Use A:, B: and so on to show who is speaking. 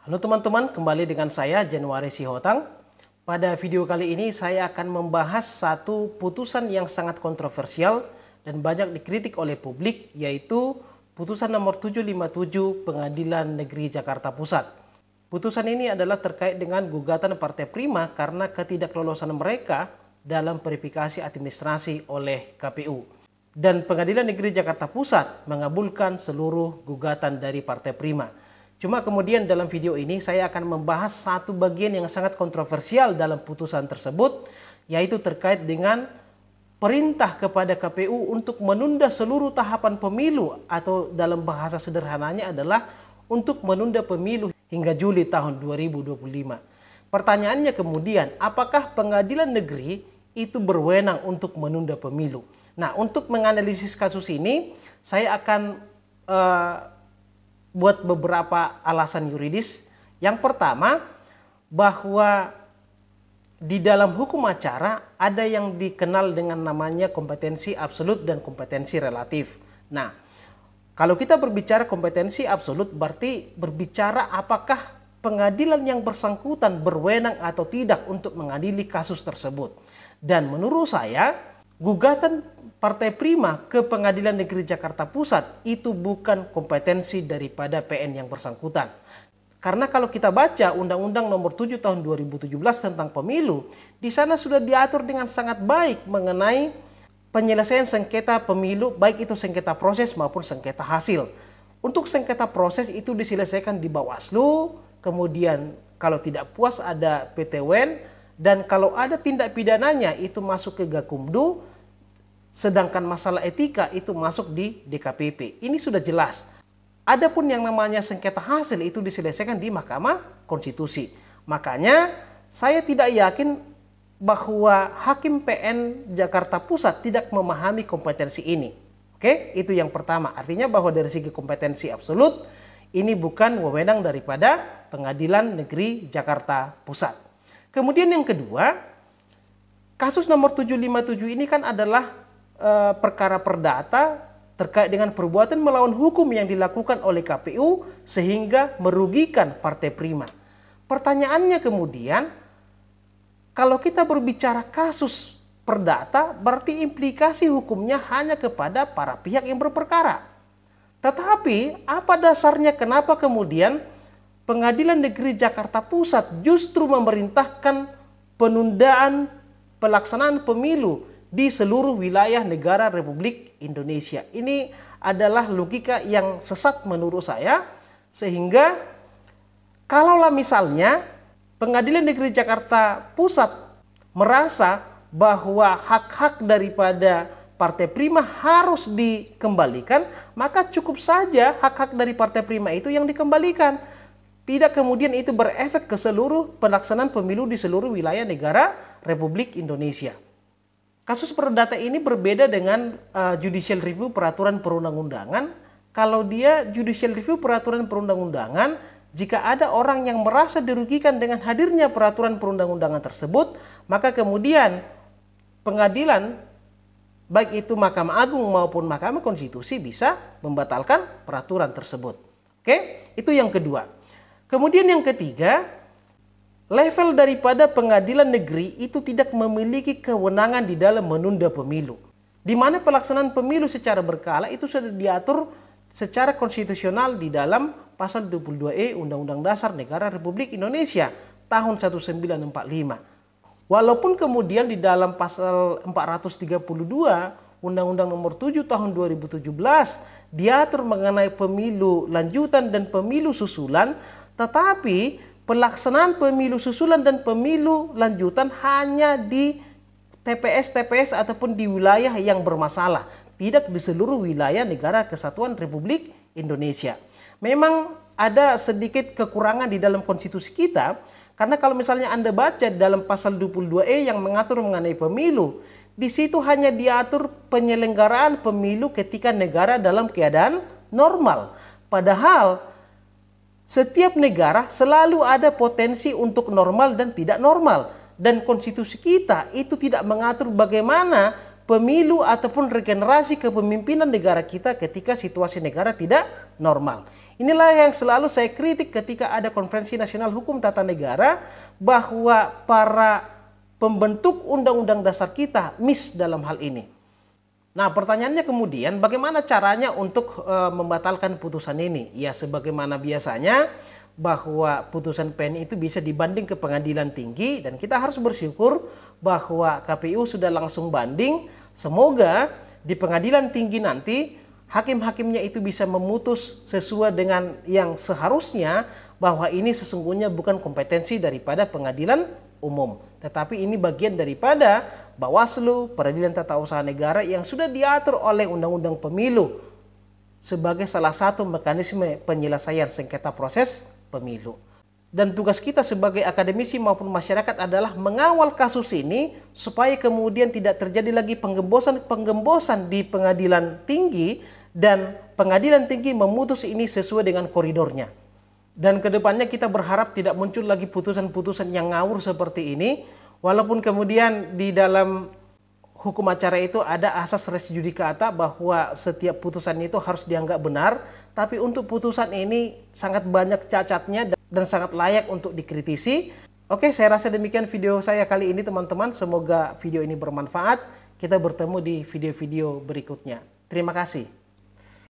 A: Halo teman-teman, kembali dengan saya Januari Sihotang. Pada video kali ini saya akan membahas satu putusan yang sangat kontroversial dan banyak dikritik oleh publik, yaitu putusan nomor 757 Pengadilan Negeri Jakarta Pusat. Putusan ini adalah terkait dengan gugatan Partai Prima karena ketidaklolosan mereka dalam verifikasi administrasi oleh KPU. Dan Pengadilan Negeri Jakarta Pusat mengabulkan seluruh gugatan dari Partai Prima. Cuma kemudian dalam video ini saya akan membahas satu bagian yang sangat kontroversial dalam putusan tersebut, yaitu terkait dengan perintah kepada KPU untuk menunda seluruh tahapan pemilu, atau dalam bahasa sederhananya adalah untuk menunda pemilu hingga Juli tahun 2025. Pertanyaannya kemudian, apakah pengadilan negeri itu berwenang untuk menunda pemilu? Nah, untuk menganalisis kasus ini, saya akan buat beberapa alasan yuridis. Yang pertama, bahwa di dalam hukum acara ada yang dikenal dengan namanya kompetensi absolut dan kompetensi relatif. Nah, kalau kita berbicara kompetensi absolut berarti berbicara apakah pengadilan yang bersangkutan berwenang atau tidak untuk mengadili kasus tersebut. Dan menurut saya, gugatan Partai Prima ke Pengadilan Negeri Jakarta Pusat itu bukan kompetensi daripada PN yang bersangkutan. Karena kalau kita baca Undang-Undang Nomor 7 Tahun 2017 tentang pemilu, di sana sudah diatur dengan sangat baik mengenai penyelesaian sengketa pemilu, baik itu sengketa proses maupun sengketa hasil. Untuk sengketa proses itu diselesaikan di Bawaslu, kemudian kalau tidak puas ada PT UN, dan kalau ada tindak pidananya itu masuk ke Gakumdu, sedangkan masalah etika itu masuk di DKPP. Ini sudah jelas. Adapun yang namanya sengketa hasil itu diselesaikan di Mahkamah Konstitusi. Makanya saya tidak yakin bahwa Hakim PN Jakarta Pusat tidak memahami kompetensi ini. Oke, itu yang pertama. Artinya bahwa dari segi kompetensi absolut, ini bukan wewenang daripada Pengadilan Negeri Jakarta Pusat. Kemudian yang kedua, kasus nomor 757 ini kan adalah perkara perdata terkait dengan perbuatan melawan hukum yang dilakukan oleh KPU sehingga merugikan Partai Prima. Pertanyaannya kemudian, kalau kita berbicara kasus perdata berarti implikasi hukumnya hanya kepada para pihak yang berperkara. Tetapi apa dasarnya kenapa kemudian Pengadilan Negeri Jakarta Pusat justru memerintahkan penundaan pelaksanaan pemilu di seluruh wilayah negara Republik Indonesia? Ini adalah logika yang sesat menurut saya, sehingga kalaulah misalnya Pengadilan Negeri Jakarta Pusat merasa bahwa hak-hak daripada Partai Prima harus dikembalikan, maka cukup saja hak-hak dari Partai Prima itu yang dikembalikan. Tidak kemudian itu berefek ke seluruh pelaksanaan pemilu di seluruh wilayah negara Republik Indonesia. Kasus perdata ini berbeda dengan judicial review peraturan perundang-undangan. Kalau dia judicial review peraturan perundang-undangan, jika ada orang yang merasa dirugikan dengan hadirnya peraturan perundang-undangan tersebut, maka kemudian pengadilan, baik itu Mahkamah Agung maupun Mahkamah Konstitusi, bisa membatalkan peraturan tersebut. Oke, itu yang kedua. Kemudian yang ketiga, level daripada pengadilan negeri itu tidak memiliki kewenangan di dalam menunda pemilu. Di mana pelaksanaan pemilu secara berkala itu sudah diatur secara konstitusional di dalam pasal 22E Undang-Undang Dasar Negara Republik Indonesia tahun 1945. Walaupun kemudian di dalam pasal 432 Undang-Undang Nomor 7 Tahun 2017 diatur mengenai pemilu lanjutan dan pemilu susulan, tetapi pelaksanaan pemilu susulan dan pemilu lanjutan hanya di TPS-TPS ataupun di wilayah yang bermasalah, tidak di seluruh wilayah negara kesatuan Republik Indonesia. Memang ada sedikit kekurangan di dalam konstitusi kita, karena kalau misalnya Anda baca dalam pasal 22E yang mengatur mengenai pemilu, di situ hanya diatur penyelenggaraan pemilu ketika negara dalam keadaan normal. Padahal setiap negara selalu ada potensi untuk normal dan tidak normal. Dan konstitusi kita itu tidak mengatur bagaimana pemilu ataupun regenerasi kepemimpinan negara kita ketika situasi negara tidak normal. Inilah yang selalu saya kritik ketika ada Konferensi Nasional Hukum Tata Negara, bahwa para pembentuk undang-undang dasar kita miss dalam hal ini. Nah, pertanyaannya kemudian bagaimana caranya untuk membatalkan putusan ini? Ya, sebagaimana biasanya bahwa putusan PN itu bisa dibanding ke pengadilan tinggi, dan kita harus bersyukur bahwa KPU sudah langsung banding. Semoga di pengadilan tinggi nanti hakim-hakimnya itu bisa memutus sesuai dengan yang seharusnya, bahwa ini sesungguhnya bukan kompetensi daripada pengadilan umum, tetapi ini bagian daripada Bawaslu, Peradilan Tata Usaha Negara yang sudah diatur oleh Undang-Undang Pemilu sebagai salah satu mekanisme penyelesaian sengketa proses pemilu. Dan tugas kita sebagai akademisi maupun masyarakat adalah mengawal kasus ini supaya kemudian tidak terjadi lagi penggembosan di pengadilan tinggi, dan pengadilan tinggi memutus ini sesuai dengan koridornya. Dan kedepannya kita berharap tidak muncul lagi putusan-putusan yang ngawur seperti ini. Walaupun kemudian di dalam hukum acara itu ada asas res judicata bahwa setiap putusan itu harus dianggap benar. Tapi untuk putusan ini sangat banyak cacatnya dan sangat layak untuk dikritisi. Oke, saya rasa demikian video saya kali ini teman-teman. Semoga video ini bermanfaat. Kita bertemu di video-video berikutnya. Terima kasih.